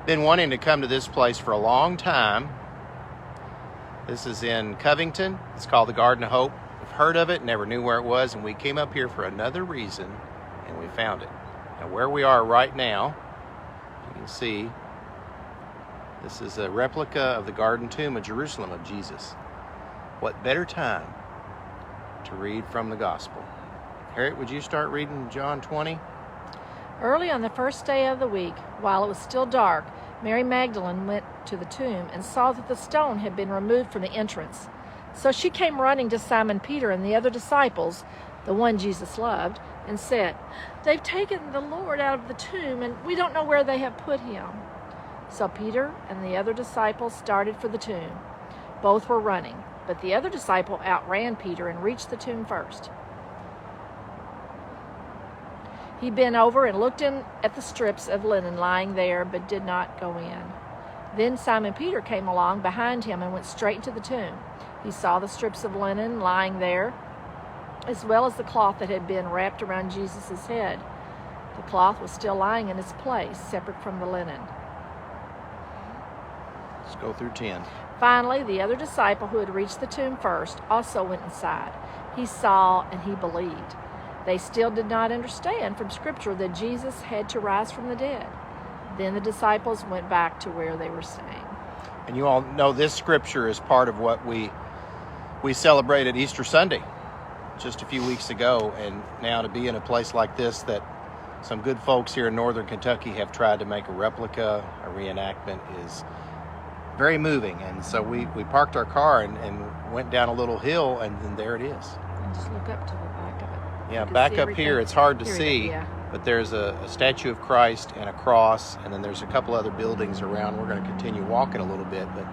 Been wanting to come to this place for a long time. This is in Covington. It's called the Garden of Hope. We've heard of it, never knew where it was, and we came up here for another reason, and we found it. Now, where we are right now, you can see, this is a replica of the Garden Tomb of Jerusalem of Jesus. What better time to read from the Gospel? Harriet, would you start reading John 20? Early on the first day of the week, while it was still dark, Mary Magdalene went to the tomb and saw that the stone had been removed from the entrance. So she came running to Simon Peter and the other disciples, the one Jesus loved, and said, "They've taken the Lord out of the tomb, and we don't know where they have put him." So Peter and the other disciple started for the tomb. Both were running, but the other disciple outran Peter and reached the tomb first. He bent over and looked in at the strips of linen lying there, but did not go in. Then Simon Peter came along behind him and went straight to the tomb. He saw the strips of linen lying there, as well as the cloth that had been wrapped around Jesus' head. The cloth was still lying in its place, separate from the linen. Let's go through 10. Finally, the other disciple who had reached the tomb first also went inside. He saw and he believed. They still did not understand from Scripture that Jesus had to rise from the dead. Then the disciples went back to where they were staying. And you all know this scripture is part of what we celebrated Easter Sunday just a few weeks ago. And now to be in a place like this that some good folks here in northern Kentucky have tried to make a replica, a reenactment, is very moving. And so we parked our car and went down a little hill, and then there it is. And just look up to the back of it. Yeah, back up here, it's hard to see, yeah. but there's a statue of Christ and a cross, and then there's a couple other buildings around. We're going to continue walking a little bit, but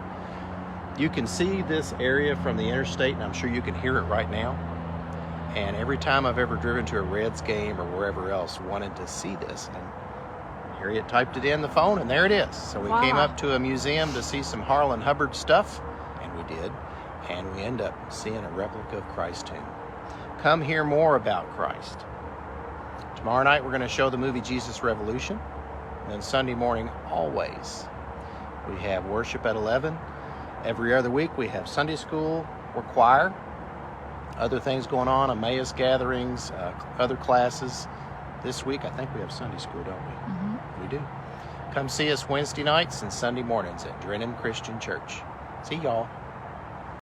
you can see this area from the interstate, and I'm sure you can hear it right now. And every time I've ever driven to a Reds game or wherever else, wanted to see this, and Harriet typed it in the phone, and there it is. So we came up to a museum to see some Harlan Hubbard stuff, and we did, and we end up seeing a replica of Christ's tomb. Come hear more about Christ. Tomorrow night we're going to show the movie Jesus Revolution. And then Sunday morning, always, we have worship at 11. Every other week we have Sunday school or choir. Other things going on, Emmaus gatherings, other classes. This week I think we have Sunday school, don't we? Mm-hmm. We do. Come see us Wednesday nights and Sunday mornings at Drennan Christian Church. See y'all.